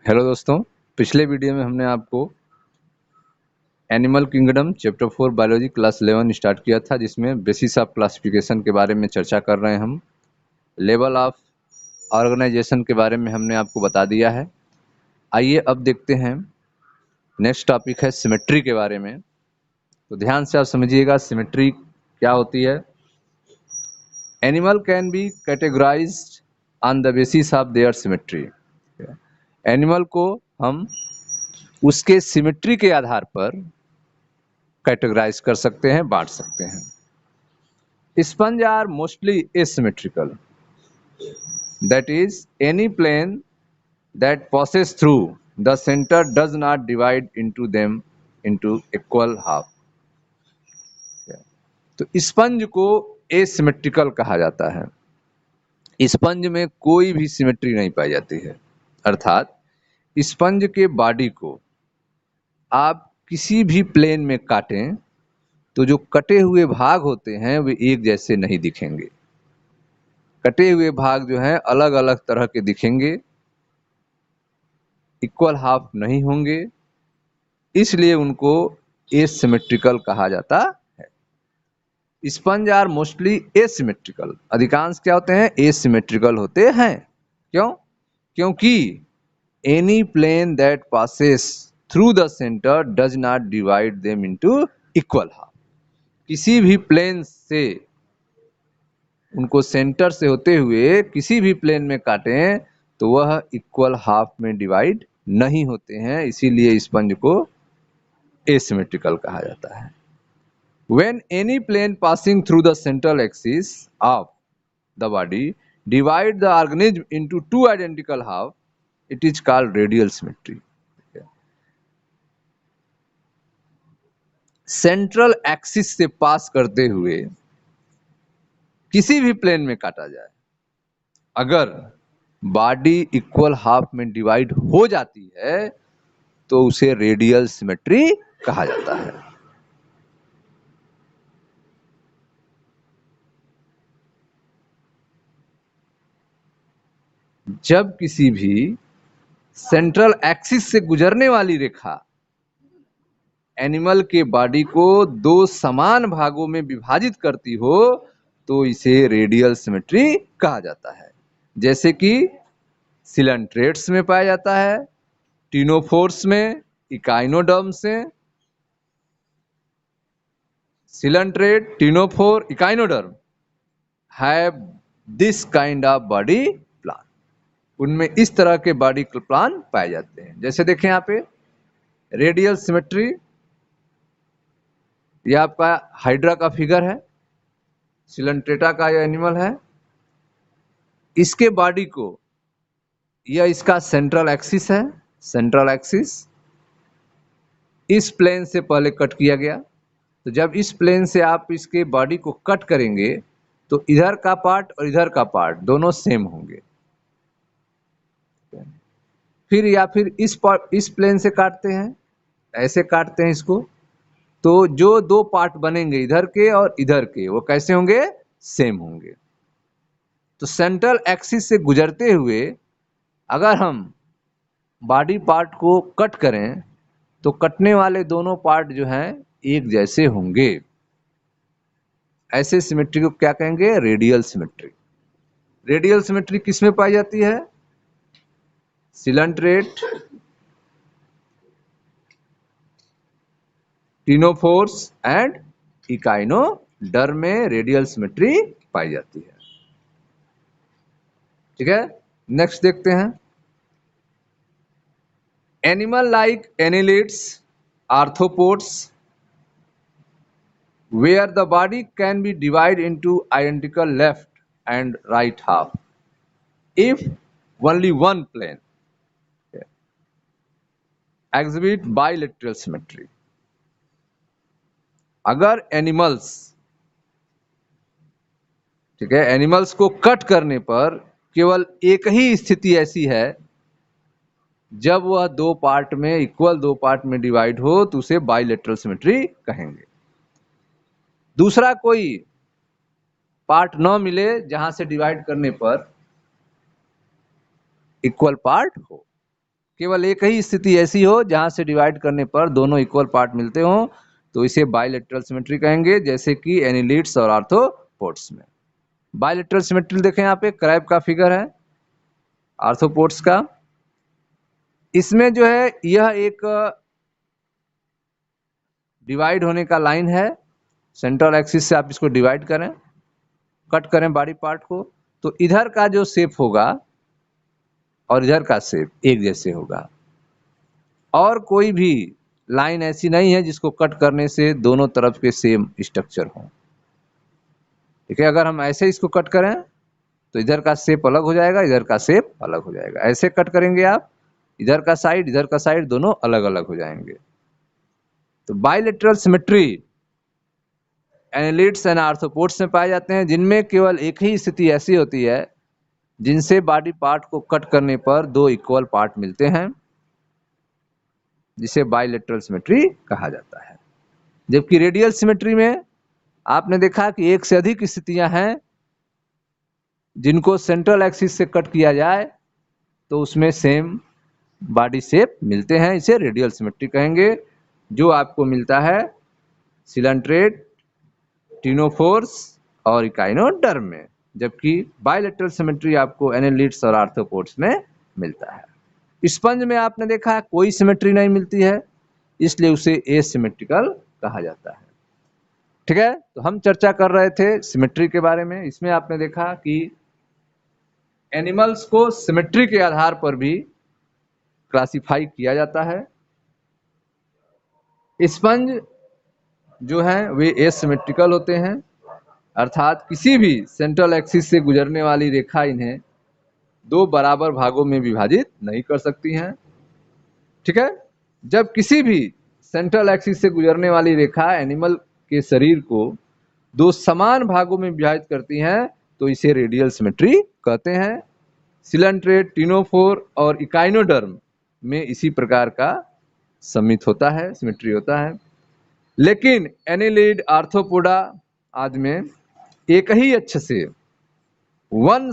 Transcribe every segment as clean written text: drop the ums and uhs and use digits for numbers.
Hello दोस्तों, पिछले video में हमने आपको animal kingdom chapter 4 biology class 11 start किया था, जिसमें बेसिस ऑफ क्लासिफिकेशन के बारे में चर्चा कर रहे हैं हम। लेवल ऑफ ऑर्गेनाइजेशन के बारे में हमने आपको बता दिया है। आइए अब देखते हैं, नेक्स्ट टॉपिक है सिमेट्री के बारे में। तो ध्यान से आप समझिएगा सिमेट्री क्या होती है। Animal can be categorised on the basis of their symmetry. Animal को हम उसके सिमेट्री के आधार पर कैटेगराइज कर सकते हैं, बांट सकते हैं। Sponge are mostly asymmetrical, that is any plane that passes through the center does not divide into them into equal half। तो स्पंज को एसिमेट्रिकल कहा जाता है। स्पंज में कोई भी सिमेट्री नहीं पाई जाती है, अर्थात स्पंज के बॉडी को आप किसी भी प्लेन में काटें तो जो कटे हुए भाग होते हैं वे एक जैसे नहीं दिखेंगे। कटे हुए भाग जो हैं अलग अलग तरह के दिखेंगे, इक्वल हाफ नहीं होंगे, इसलिए उनको एसिमेट्रिकल कहा जाता है। स्पंज आर मोस्टली एसिमेट्रिकल, अधिकांश क्या होते हैं, एसिमेट्रिकल होते हैं। क्यों? क्योंकि any plane that passes through the centre does not divide them into equal half. किसी भी प्लेन से, उनको सेंटर से होते हुए किसी भी प्लेन में काटें तो वह इक्वल हाफ में डिवाइड नहीं होते हैं, इसीलिए स्पंज को एसिमेट्रिकल कहा जाता है। When any plane passing through the central axis of the body divide the organism into two identical half, it is called radial symmetry। Central axis से पास करते हुए किसी भी प्लेन में काटा जाए, अगर बॉडी इक्वल हाफ में डिवाइड हो जाती है तो उसे रेडियल सिमेट्री कहा जाता है। जब किसी भी सेंट्रल एक्सिस से गुजरने वाली रेखा एनिमल के बॉडी को दो समान भागों में विभाजित करती हो तो इसे रेडियल सिमेट्री कहा जाता है। जैसे कि सिलेंट्रेट्स में पाया जाता है, टिनोफोर्स में, इकाइनोडर्म्स में। Coelenterate, ctenophore, echinoderm have this kind of body plan. उनमें इस तरह के बॉडी प्लान पाए जाते हैं। जैसे देखें यहाँ पे रेडियल सिमेट्री, यह आपका हाइड्रा का फिगर है, सिलेंट्रेटा का यह एनिमल है। इसके बॉडी को, यह इसका सेंट्रल एक्सिस है, सेंट्रल एक्सिस इस प्लेन से पहले कट किया गया। तो जब इस प्लेन से आप इसके बॉडी को कट करेंगे तो इधर का पार्ट और इधर का पार्ट दोनों सेम होंगे। फिर या फिर इस प्लेन से काटते हैं, ऐसे काटते हैं इसको, तो जो दो पार्ट बनेंगे इधर के और इधर के, वो कैसे होंगे, सेम होंगे। तो सेंट्रल एक्सिस से गुजरते हुए अगर हम बॉडी पार्ट को कट करें तो कटने वाले दोनों पार्ट जो हैं एक जैसे होंगे। ऐसे सिमेट्री को क्या कहेंगे, रेडियल सिमेट्री। रेडियल सिमेट्री किसमें पाई जाती है, सिलेंट्रेट, टिनोफोर्स एंड इकाइनोडर्म में रेडियल सिमेट्री पाई जाती है। ठीक है, नेक्स्ट देखते हैं। Animal like annelids, arthropods, where the body can be divided into identical left and right half if only one plane exhibit bilateral symmetry। अगर एनिमल्स, ठीक है, एनिमल्स को कट करने पर केवल एक ही स्थिति ऐसी है जब वह दो पार्ट में, इक्वल दो पार्ट में डिवाइड हो तो उसे बाइलेटरल सिमेट्री कहेंगे। दूसरा कोई पार्ट न मिले जहां से डिवाइड करने पर इक्वल पार्ट हो, केवल एक ही स्थिति ऐसी हो जहां से डिवाइड करने पर दोनों इक्वल पार्ट मिलते हो, तो इसे बाइलेटरल सिमेट्री कहेंगे, जैसे कि एनिलिड्स और आर्थ्रोपोड्स में। बाइलेटरल सिमेट्री देखें, यहाँ पे क्रैब का फिगर है आर्थ्रोपोड्स का। इसमें जो है यह एक डिवाइड होने का लाइन है, सेंट्रल एक्सिस से आप इसको डिवाइड करें, कट करें बॉडी पार्ट को, तो इधर का जो शेप होगा और इधर का शेप एक जैसे होगा। और कोई भी लाइन ऐसी नहीं है जिसको कट करने से दोनों तरफ के सेम स्ट्रक्चर हो। ठीक है, अगर हम ऐसे इसको कट करें तो इधर का शेप अलग हो जाएगा, इधर का शेप अलग हो जाएगा। ऐसे कट करेंगे आप, इधर का साइड दोनों अलग अलग हो जाएंगे। तो bilateral symmetry annelids and arthropods में पाए जाते हैं, जिनमें केवल एक ही स्थिति ऐसी होती है जिनसे बॉडी पार्ट को कट करने पर दो इक्वल पार्ट मिलते हैं, जिसे बाइलेटरल सिमेट्री कहा जाता है। जबकि रेडियल सिमेट्री में आपने देखा कि एक से अधिक स्थितियां हैं जिनको सेंट्रल एक्सिस से कट किया जाए तो उसमें सेम बॉडी शेप मिलते हैं, इसे रेडियल सिमेट्री कहेंगे, जो आपको मिलता है सिलेंट्रेट, टिनोफोर्स और इकाइनोडर्म में। जबकि बाइलेटरल सिमेट्री आपको एनालिड्स और आर्थ्रोपोड्स में मिलता है। स्पंज में आपने देखा कोई सिमेट्री नहीं मिलती है, इसलिए उसे एसिमेट्रिकल कहा जाता है। ठीक है, तो हम चर्चा कर रहे थे सिमेट्री के बारे में। इसमें आपने देखा कि एनिमल्स को सिमेट्री के आधार पर भी क्लासिफाई किया जाता है। स्पंज जो हैं वे एसिमेट्रिकल होते हैं, अर्थात किसी भी सेंट्रल एक्सिस से गुजरने वाली रेखा इन्हें दो बराबर भागों में विभाजित नहीं कर सकती हैं। ठीक है, जब किसी भी सेंट्रल एक्सिस से गुजरने वाली रेखा एनिमल के शरीर को दो समान भागों में विभाजित करती हैं तो इसे रेडियल सिमेट्री कहते हैं। सिलेंट्रेट, टिनोफोर और इकाइनोडर्म में इसी प्रकार का समित होता है, सिमेट्री होता है। लेकिन एनिलिड, आर्थ्रोपोडा आदि में एक ही अक्ष से वन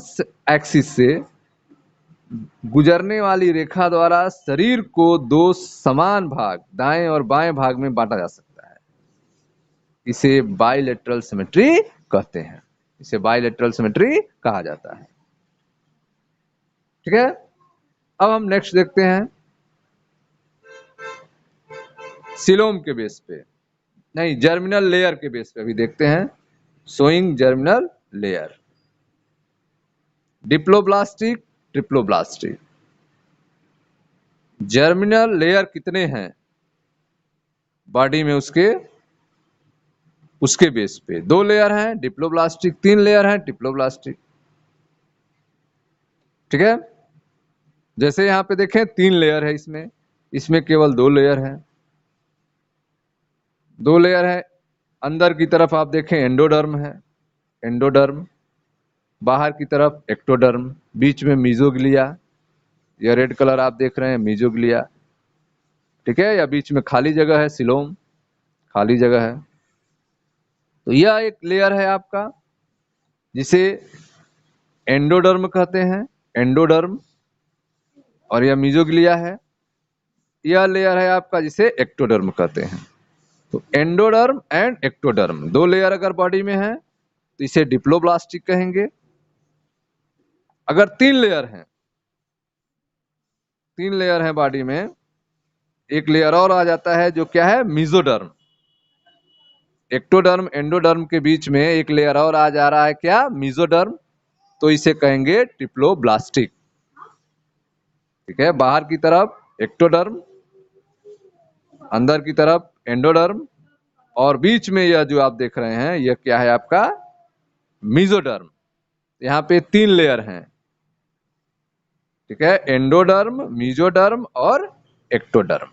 एक्सिस से गुजरने वाली रेखा द्वारा शरीर को दो समान भाग दाएं और बाएं भाग में बांटा जा सकता है, इसे बाइलेटरल सिमेट्री कहते हैं, इसे बाइलेटरल सिमेट्री कहा जाता है। ठीक है, अब हम नेक्स्ट देखते हैं सिलोम के बेस पे, नहीं जर्मिनल लेयर के बेस पे अभी देखते हैं। Showing germinal layer, diploblastic, triploblastic. Germinal layer कितने हैं बॉडी में, उसके बेस पे दो लेयर हैं डिप्लोब्लास्टिक, तीन लेयर हैं ट्रिप्लोब्लास्टिक। ठीक है, जैसे यहां पे देखें तीन लेयर है, इसमें केवल दो लेयर हैं, दो लेयर है। अंदर की तरफ आप देखें एंडोडर्म है, एंडोडर्म, बाहर की तरफ एक्टोडर्म, बीच में मीजोग्लिया, यह रेड कलर आप देख रहे हैं मीजोग्लिया। ठीक है, या बीच में खाली जगह है सिलोम, खाली जगह है। तो यह एक लेयर है आपका जिसे एंडोडर्म कहते हैं, एंडोडर्म, और यह मीजोग्लिया है। यह लेयर है आपका जिसे एक्टोडर्म कहते हैं। तो एंडोडर्म एंड एक्टोडर्म दो लेयर अगर बॉडी में है तो इसे डिप्लोब्लास्टिक कहेंगे। अगर तीन लेयर है बॉडी में, एक लेयर और आ जाता है जो क्या है, मीजोडर्म। एक्टोडर्म एंडोडर्म के बीच में एक लेयर और आ जा रहा है, क्या, मीजोडर्म, तो इसे कहेंगे ट्रिप्लोब्लास्टिक। ठीक है, बाहर की तरफ एक्टोडर्म, अंदर की तरफ एंडोडर्म, और बीच में यह जो आप देख रहे हैं यह क्या है आपका, मीजोडर्म। यहाँ पे तीन लेयर हैं। ठीक है, एंडोडर्म, मीजोडर्म और एक्टोडर्म,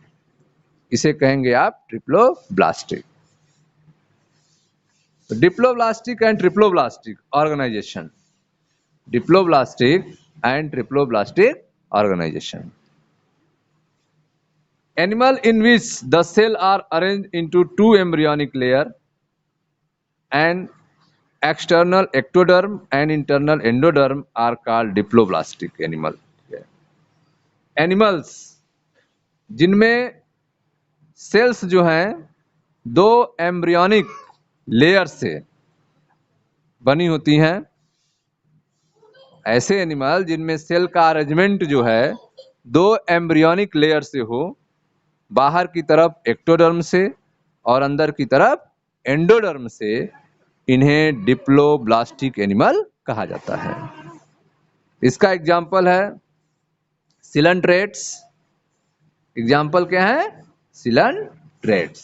इसे कहेंगे आप triploblastic. Diploblastic and triploblastic organisation, diploblastic and triploblastic organisation. Animal in which the cell are arranged into two embryonic layer and external ectoderm and internal endoderm are called diploblastic animal. Animals जिनमें sales जो हैं दो embryonic layer से बनी होती हैं। ऐसे animal जिनमें सेल का अरेंजमेंट जो है दो एम्ब्रियोनिक लेयर से हो, बाहर की तरफ एक्टोडर्म से और अंदर की तरफ एंडोडर्म से, इन्हें डिप्लोब्लास्टिक एनिमल कहा जाता है। इसका एग्जाम्पल है सिलंट्रेट्स। एग्जाम्पल क्या है? Coelenterates.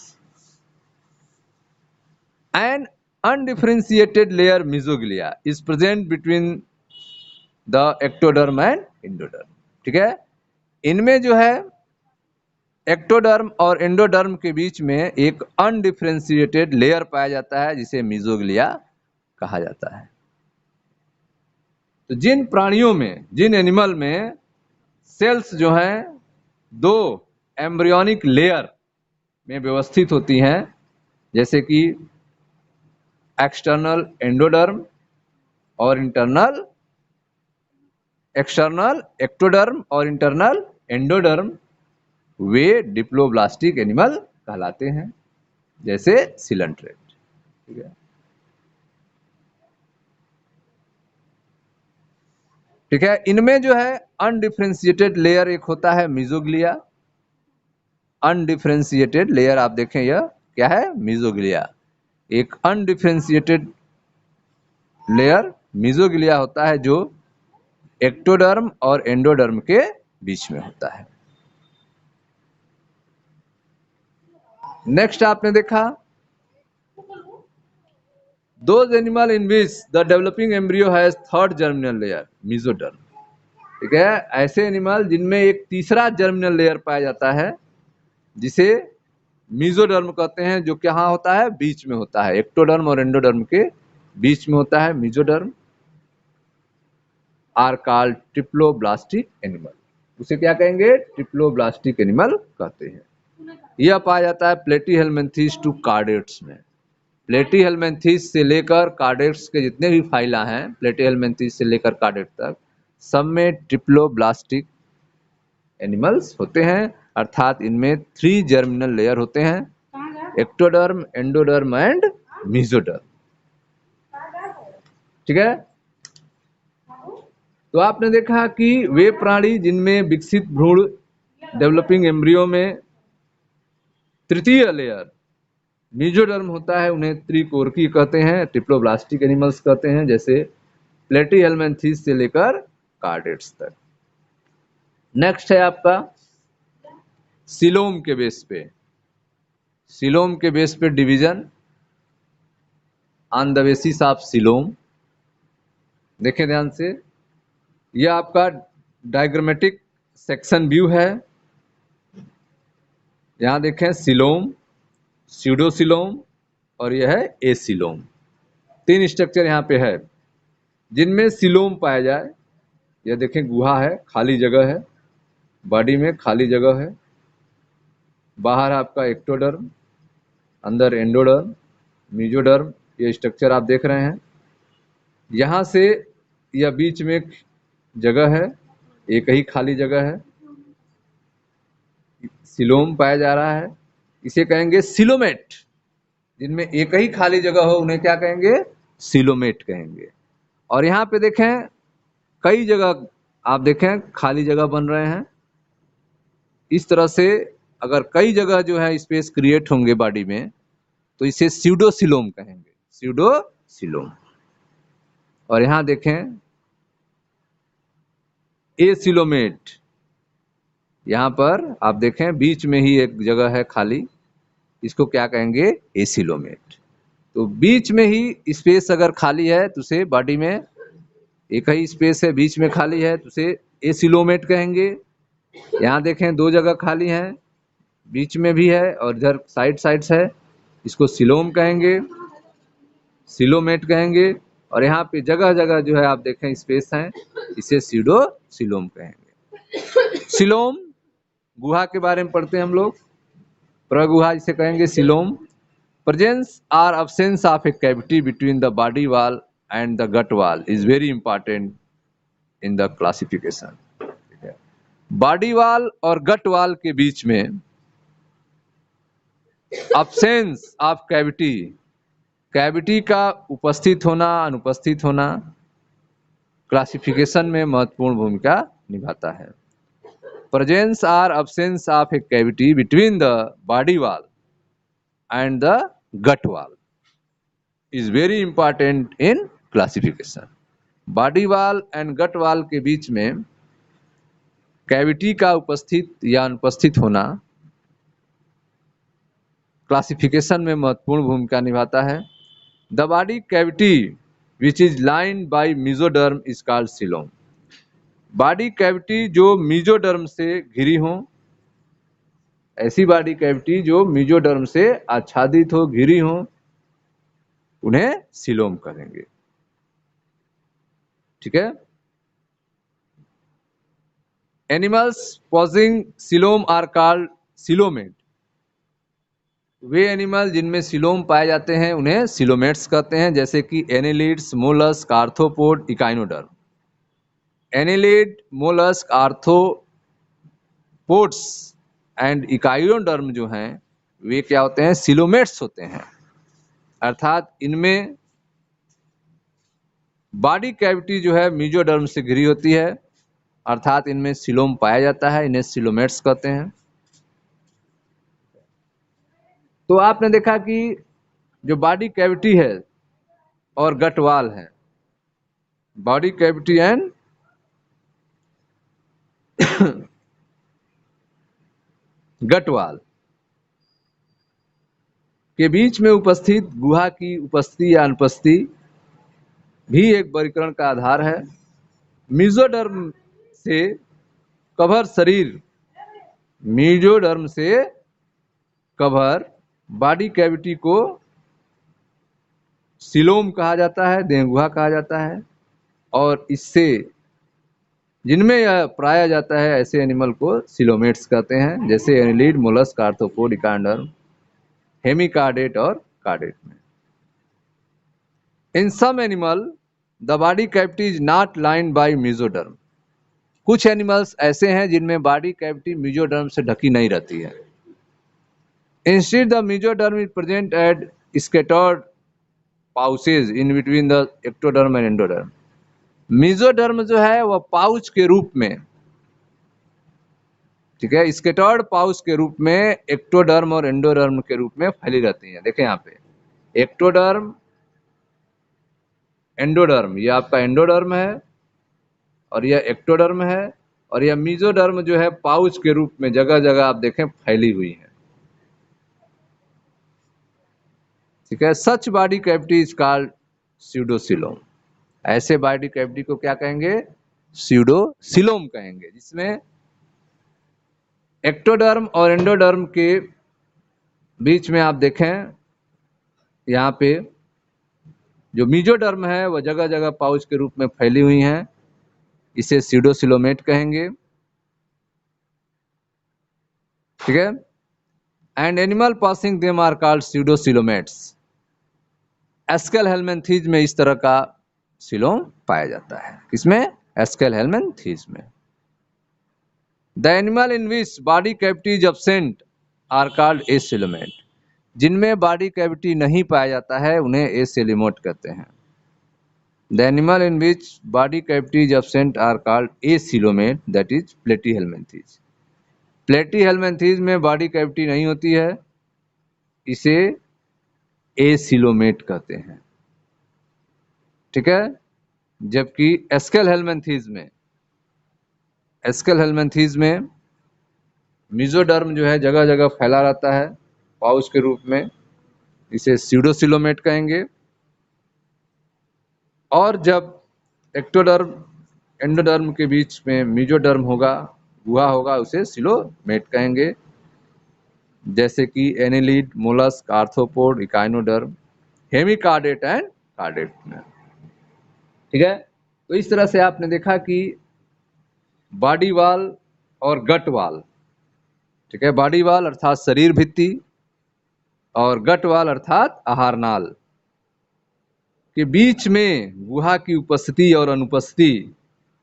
An undifferentiated layer mesoglea is present between the ectoderm and endoderm. ठीक है, इनमें जो है एक्टोडर्म और एंडोडर्म के बीच में एक अनडिफरेंशिएटेड लेयर पाया जाता है जिसे मेसोग्लिया कहा जाता है। तो जिन प्राणियों में, जिन एनिमल में सेल्स जो हैं दो एम्ब्रियोनिक लेयर में व्यवस्थित होती हैं, जैसे कि एक्सटर्नल एंडोडर्म और इंटरनल एक्सटर्नल एक्टोडर्म और इंटरनल एंडोडर्म, वे डिप्लोब्लास्टिक एनिमल कहलाते हैं, जैसे सिलंट्रेट। ठीक है, ठीक है। इनमें जो है अनडिफरेंशिएटेड लेयर एक होता है मेसोग्लिया। अनडिफरेंशिएटेड लेयर आप देखें, यह क्या है? मेसोग्लिया। एक अनडिफरेंशिएटेड लेयर मेसोग्लिया होता है जो एक्टोडर्म और एंडोडर्म के बीच में होता है। नेक्स्ट आपने देखा those animal in which the developing embryo has third germinal layer, mesoderm. ठीक है, ऐसे एनिमल जिनमें एक तीसरा जर्मिनल लेयर पाया जाता है जिसे मेसोडर्म कहते हैं, जो कहाँ होता है? बीच में होता है, एक्टोडर्म और एंडोडर्म के बीच में होता है mesoderm, are called triploblastic animal. उसे क्या कहेंगे? ट्रिप्लोब्लास्टिक एनिमल कहते हैं। यह पाया जाता है प्लेटीहेल्मिन्थेस टू कार्डेट्स में। प्लेटीहेल्मिन्थेस से लेकर कार्डेट्स के जितने भी फाइला हैं, प्लेटीहेल्मिन्थेस से लेकर कार्डेट तक, सब में ट्रिप्लोब्लास्टिक एनिमल्स होते हैं, अर्थात इनमें 3 जर्मिनल लेयर होते हैं, एक्टोडर्म, एंडोडर्म एंड मेसोडर्म। ठीक है, तो आपने देखा कि वे प्राणी जिनमें विकसित भ्रूण डेवलपिंग एम्ब्रियो में तृतीय लेयर मेसोडर्म होता है, उन्हें त्रिकोरकी कहते हैं, ट्रिप्लोब्लास्टिक एनिमल्स कहते हैं, जैसे प्लेटीहेल्मिन्थेस से लेकर कार्डेट्स तक। नेक्स्ट है आपका सिलोम के बेस पे। सिलोम के बेस पे division on the basis of coelom. देखें ध्यान से, यह आपका डायग्रामेटिक सेक्शन व्यू है। यहां देखें सिलोम, स्यूडोसिलोम और यह है एसिलोम। 3 स्ट्रक्चर यहाँ पे है जिनमें सिलोम पाया जाए। यह देखें गुहा है, खाली जगह है, बॉडी में खाली जगह है, बाहर आपका एक्टोडर्म, अंदर एंडोडर्म, मेसोडर्म, ये स्ट्रक्चर आप देख रहे हैं। यहाँ से यह बीच में एक जगह है, एक ही खाली जगह है, सिलोम पाया जा रहा है। इसे कहेंगे सिलोमेट। जिनमें एक ही खाली जगह हो उन्हें क्या कहेंगे? सिलोमेट कहेंगे। और यहाँ पे देखें कई जगह आप देखें खाली जगह बन रहे हैं। इस तरह से अगर कई जगह जो है स्पेस क्रिएट होंगे बॉडी में तो इसे स्यूडोसिलोम कहेंगे, स्यूडोसिलोम। और यहाँ देखें एसिलोमेट, यहाँ पर आप देखें बीच में ही एक जगह है खाली, इसको क्या कहेंगे? एसिलोमेट। तो बीच में ही स्पेस अगर खाली है तो उसे बॉडी में एक ही स्पेस है, बीच में खाली है तो उसे एसिलोमेट कहेंगे। यहाँ देखें 2 जगह खाली हैं, बीच में भी है और इधर साइड्स है, इसको सिलोम कहेंगे, सिलोमेट कहेंगे। और यहाँ पे जगह जगह जो है आप देखें स्पेस है, इसे स्यूडोसिलोम कहेंगे। सिलोम गुहा के बारे में पढ़ते हैं हम लोग, प्रगुहा जिसे कहेंगे सिलोम। प्रेजेंस और absence of a cavity between the body wall and the gut wall is very important in the classification। Body wall और गट वॉल के बीच में अब्सेंस ऑफ कैविटी, कैविटी का उपस्थित होना अनुपस्थित होना क्लासिफिकेशन में महत्वपूर्ण भूमिका निभाता है। प्रेजेंस और absence of a cavity between the body wall and the gut wall is very important in classification. Body wall and gut wall के बीच में कैविटी का उपस्थित या अनुपस्थित होना क्लासिफिकेशन में महत्वपूर्ण भूमिका निभाता है। The body cavity which is lined by mesoderm is called coelom. Body cavity जो मेसोडर्म से घिरी हो, ऐसी बॉडी कैविटी जो मेसोडर्म से आच्छादित हो, घिरी हो, उन्हें सीलोम कहेंगे। ठीक है। Animals possessing coelom are called coelomate. वे एनिमल जिनमें सीलोम पाए जाते हैं उन्हें सीलोमेट्स कहते हैं, जैसे कि annelids, mollusc, arthropod, echinoderm. Annelid, mollusc, arthropods and echinoderm जो हैं वे क्या होते हैं? सीलोमेट्स होते हैं। अर्थात इनमें बॉडी कैविटी जो है मेसोडर्म से घिरी होती है, अर्थात इनमें सीलोम पाया जाता है, इन्हें सीलोमेट्स कहते हैं। तो आपने देखा कि जो बॉडी कैविटी है और गट वॉल है, body cavity and gut wall के बीच में उपस्थित गुहा की उपस्थिति या अनुपस्थिति भी एक वर्गीकरण का आधार है। मेसोडर्म से कवर शरीर, मेसोडर्म से कवर बॉडी कैविटी को सीलोम कहा जाता है, देहगुहा कहा जाता है, और इससे जिनमें यह पाया जाता है ऐसे एनिमल को सीलोमेट्स कहते हैं, जैसे annelid, mollusc, arthropod, echinoderm, hemichordate और कार्डेट में। In some animal the body cavity is not lined by mesoderm. कुछ एनिमल्स ऐसे हैं जिनमें बॉडी कैविटी मेसोडर्म से ढकी नहीं रहती है। Instead the mesoderm is present at scattered pouches in between the ectoderm and endoderm. Mesoderm जो है वह पाउच के रूप में, ठीक है, स्कैटर्ड पाउच के रूप में एक्टोडर्म और एंडोडर्म के रूप में फैली रहती है। देखें यहाँ पे एक्टोडर्म, एंडोडर्म, ये आपका एंडोडर्म है और यह एक्टोडर्म है, और यह मेसोडर्म जो है पाउच के रूप में जगह जगह आप देखें फैली हुई है। ठीक है। सच बॉडी कैविटी इज कॉल्ड स्यूडोसीलोम। ऐसे बॉडी कैविटी को क्या कहेंगे? स्यूडोसीलोम कहेंगे, जिसमें एक्टोडर्म और एंडोडर्म के बीच में आप देखें यहाँ पे जो मेसोडर्म है वह जगह जगह पाउच के रूप में फैली हुई हैं, इसे स्यूडोसीलोमेट कहेंगे। ठीक है। And animal passing them are called pseudocoelomates. Aschelminthes में इस तरह का सीलोम पाया जाता है। किसमें? एस्केल हेलमिंथीज में। The animal in which body cavity is absent are called acoelomate. जिनमें बॉडी कैविटी नहीं पाया जाता है उन्हें एसीलोमेट कहते हैं। The animal in which body cavity is absent are called acoelomate, that is platyhelminthes. Platyhelminthes में बॉडी कैविटी नहीं होती है, इसे एसीलोमेट कहते हैं। ठीक है। जबकि एस्केल हेलमिंथीज में मेसोडर्म जो है जगह जगह फैला रहता है पाउच के रूप में, इसे स्यूडोसीलोमेट कहेंगे। और जब एक्टोडर्म एंडोडर्म के बीच में मेसोडर्म होगा, गुहा होगा, उसे सीलोमेट कहेंगे, जैसे कि annelid, mollusc, arthropod, echinoderm, hemichordate and chordate में। ठीक है। तो इस तरह से आपने देखा कि बॉडी वॉल और गट वॉल, ठीक है, बॉडी वॉल अर्थात शरीर भित्ति और गट वॉल अर्थात आहार नाल के बीच में गुहा की उपस्थिति और अनुपस्थिति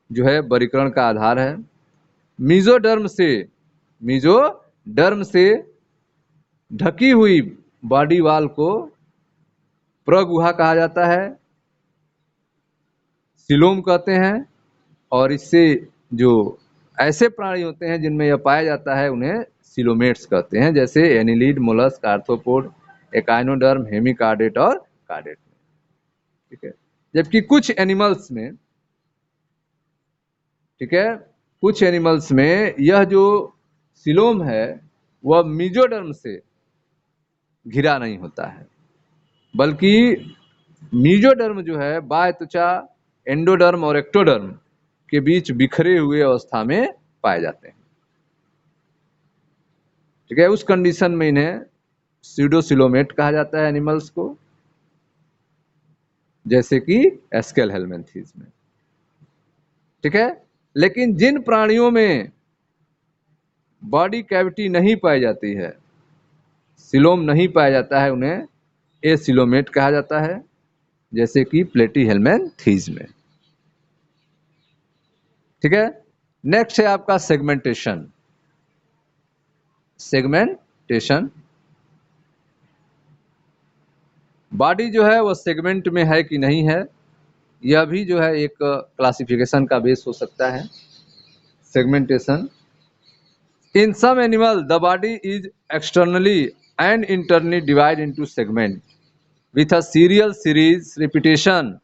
जो है वर्गीकरण का आधार है। मीजोडर्म से ढकी हुई बॉडी वॉल को प्रगुहा कहा जाता है, सिलोम कहते हैं। और इससे जो ऐसे प्राणी होते हैं जिनमें यह पाया जाता है उन्हें सिलोमेट्स कहते हैं, जैसे एनिलीड, मोलस्क, आर्थ्रोपोड, एकाइनोडर्म, हेमिकार्डेट और कार्डेट। ठीक है, जबकि कुछ एनिमल्स में, ठीक है, कुछ एनिमल्स में यह जो सिलोम है वह मीजोडर्म से घिरा नहीं होता है, बल्कि मीजोडर्म जो है बाह्य त्वचा, एंडोडर्म और एक्टोडर्म के बीच बिखरे हुए अवस्था में पाए जाते हैं। ठीक है, उस कंडीशन में इन्हें स्यूडोसिलोमेट कहा जाता है एनिमल्स को, जैसे कि एस्केल हेलमिंथेस में। ठीक है, लेकिन जिन प्राणियों में बॉडी कैविटी नहीं पाई जाती है, सिलोम नहीं पाया जाता है, उन्हें एसिलोमेट कहा जाता है, जैसे कि प्लेटीहेल्मिन्थेस में। ठीक है, नेक्स्ट है आपका सेगमेंटेशन। सेगमेंटेशन, बॉडी जो है वो सेगमेंट में है कि नहीं है, यह भी जो है एक क्लासिफिकेशन का बेस हो सकता है। Segmentation, in some animal the body is externally and internally divide into segment with a serial series repetition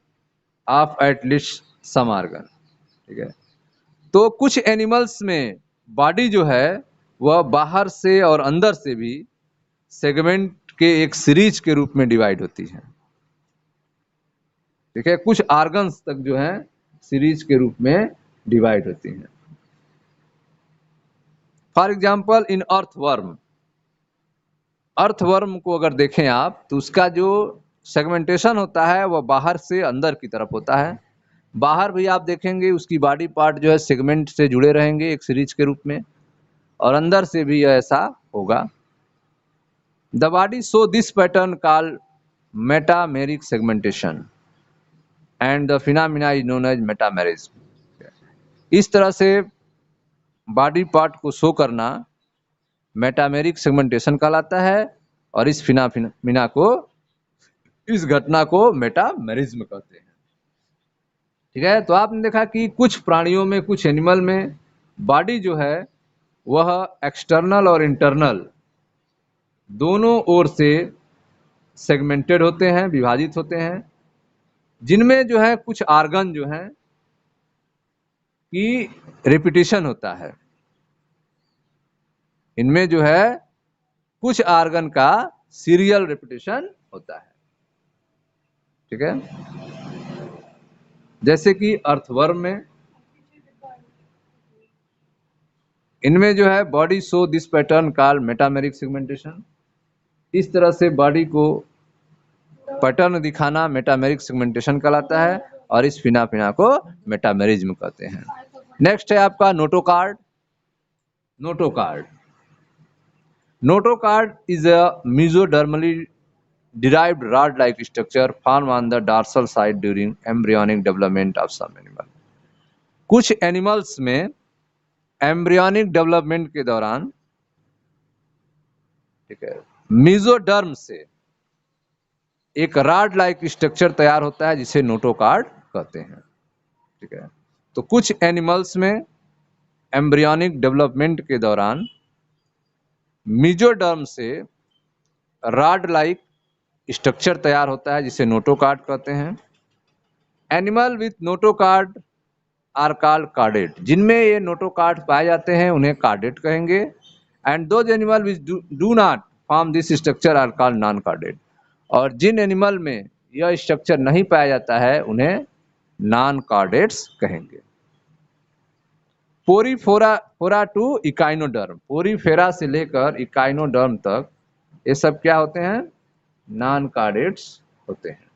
of at least some organ. ठीक है, तो कुछ एनिमल्स में बॉडी जो है वह बाहर से और अंदर से भी सेगमेंट के एक सीरीज के रूप में डिवाइड होती है। ठीक है, कुछ ऑर्गन्स तक जो है सीरीज के रूप में डिवाइड होती हैं। For example in earthworm, earthworm को अगर देखें आप तो उसका जो सेगमेंटेशन होता है वह बाहर से अंदर की तरफ होता है। बाहर भी आप देखेंगे उसकी बॉडी पार्ट जो है सेगमेंट से जुड़े रहेंगे एक सीरीज के रूप में, और अंदर से भी ऐसा होगा। The body show this pattern called metameric segmentation and the phenomena is known as metamerism. इस तरह से बॉडी पार्ट को शो करना मेटामेरिक सेगमेंटेशन कहलाता है, और इस फिनोमेना को, इस घटना को मेटामेरिज्म कहते हैं। ठीक है, तो आपने देखा कि कुछ प्राणियों में, कुछ एनिमल में बॉडी जो है वह एक्सटर्नल और इंटरनल दोनों ओर से सेगमेंटेड होते हैं, विभाजित होते हैं, जिनमें जो है कुछ ऑर्गन जो है कि रिपीटिशन होता है। इनमें जो है कुछ ऑर्गन का सीरियल रिपीटिशन होता है। ठीक है, जैसे कि अर्थवर्म में, इनमें जो है body show this pattern called metameric segmentation. इस तरह से बॉडी को पैटर्न दिखाना मेटामेरिक सेगमेंटेशन कहलाता है, और इस फिनोमेना को मेटामेरिज्म कहते हैं। नेक्स्ट है आपका notochord. Notochord, notochord is a मेसोडर्मली derived rod-like structure formed on the dorsal side during embryonic development of some animal। कुछ एनिमल्स में एम्ब्रियोनिक डेवलपमेंट के दौरान, ठीक है, मेसोडर्म से एक रॉड लाइक स्ट्रक्चर तैयार होता है जिसे नोटोकार्ड कहते हैं। ठीक है, तो कुछ एनिमल्स में एम्ब्रियोनिक डेवलपमेंट के दौरान मेसोडर्म से रॉड लाइक स्ट्रक्चर तैयार होता है जिसे नोटोकार्ड कहते हैं। Animal with notochord are called chordate, जिनमें ये नोटोकार्ड पाए जाते हैं उन्हें कार्डेट कहेंगे। And those animal which do not form this structure are called non chordate, और जिन एनिमल में यह स्ट्रक्चर नहीं पाया जाता है उन्हें नॉन कार्डेट्स कहेंगे। पोरीफेरा टू इकाइनोडर्म, पोरीफेरा से लेकर इकाइनोडर्म तक ये सब क्या होते हैं, नॉन कार्डेट्स होते हैं।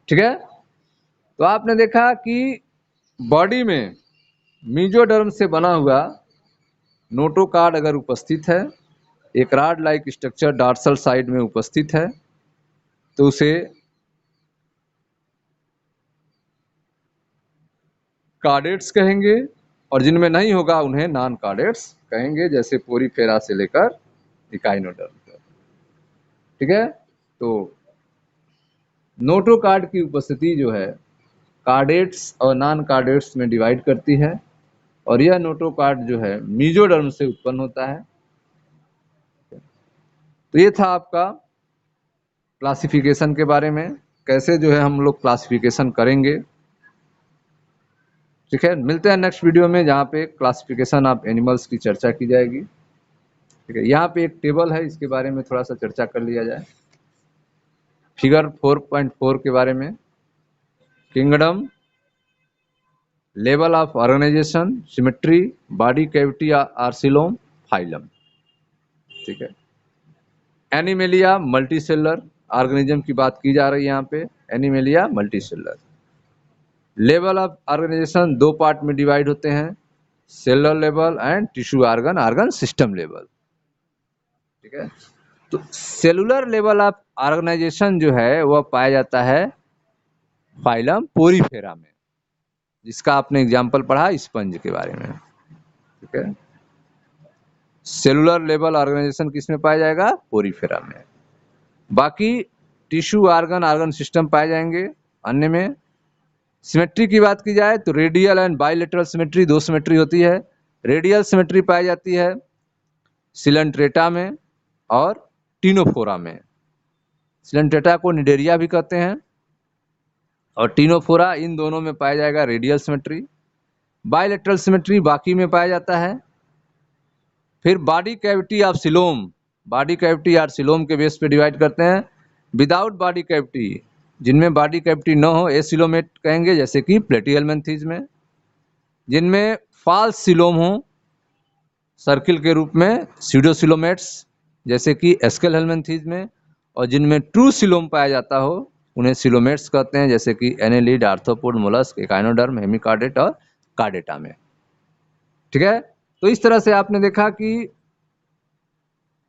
ठीक है, तो आपने देखा कि बॉडी में मेसोडर्म से बना हुआ नोटोकार्ड अगर उपस्थित है, एक rod like structure dorsal side में उपस्थित है, तो उसे कार्डेट्स कहेंगे। और जिनमें नहीं होगा उन्हें नॉन कार्डेट्स कहेंगे, जैसे पोरीफेरा से लेकर इकाइनोडर्म तक। ठीक है, तो नोटोकार्ड की उपस्थिति जो है कार्डेट्स और नॉन कार्डेट्स में डिवाइड करती है, और यह नोटोकार्ड जो है मीजोडर्म से उत्पन्न होता है। तो ये था आपका क्लासिफिकेशन के बारे में, कैसे जो है हम लोग क्लासिफिकेशन करेंगे। ठीक है, मिलते हैं नेक्स्ट वीडियो में जहाँ पे क्लासिफिकेशन ऑफ एनिमल्स की चर्चा की जाएगी। ठीक है, यहाँ पे एक टेबल है, इसके बारे में थोड़ा सा चर्चा कर लिया जाए। फिगर 4.4 के बारे में, kingdom, level of organisation, symmetry, body cavity or coelom, phylum. ठीक है, एनिमेलिया मल्टीसेलर ऑर्गेनिज्म की बात की जा रही है यहाँ पे, Animalia multicellular. Level of organisation दो पार्ट में डिवाइड होते हैं, cellular level and tissue organ system level. ठीक है, तो सेलुलर लेवल ऑफ ऑर्गेनाइजेशन जो है वह पाया जाता है फाइलम पोरीफेरा में, जिसका आपने एग्जाम्पल पढ़ा स्पंज के बारे में। ठीक है, सेलुलर लेवल ऑर्गेनाइजेशन किस में पाया जाएगा? पोरीफेरा में। बाकी टिश्यू ऑर्गन सिस्टम पाए जाएंगे अन्य में। सिमेट्री की बात की जाए तो रेडियल एंड बाइलेटरल सिमेट्री, दो सिमेट्री होती है। रेडियल सिमेट्री पाई जाती है सिलेंट्रेटा में और टीनोफोरा में। सिलेंट्रेटा को निडेरिया भी कहते हैं, और टीनोफोरा, इन दोनों में पाया जाएगा रेडियल सिमेट्री। बाइलेटरल सिमेट्री बाकी में पाया जाता है। फिर body cavity of coelom, body cavity और सिलोम के बेस पे डिवाइड करते हैं। विदाउट बॉडी कैविटी, जिनमें बॉडी कैविटी न हो, एसिलोमेट कहेंगे, जैसे कि प्लेटिहेल्मिन्थीज में। जिनमें फॉल्स सिलोम हो सर्किल के रूप में, स्यूडोसिलोमेट्स, जैसे कि एस्केल हेल्मिन्थीज में। और जिनमें ट्रू सिलोम पाया जाता हो उन्हें सिलोमेट्स कहते हैं, जैसे कि एनेलिड, आर्थ्रोपोड, मोलस्क, एकाइनोडर्म, हेमिकार्डेट और कार्डेटा में। ठीक है, तो इस तरह से आपने देखा कि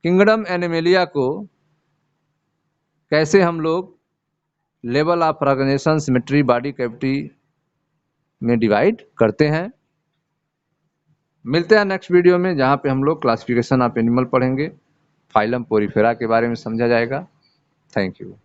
किंगडम एनिमेलिया को कैसे हम लोग level of organisation, symmetry, body cavity में डिवाइड करते हैं। मिलते हैं नेक्स्ट वीडियो में जहाँ पे हम लोग क्लासिफिकेशन ऑफ एनिमल पढ़ेंगे, फाइलम पोरीफेरा के बारे में समझा जाएगा। Thank you.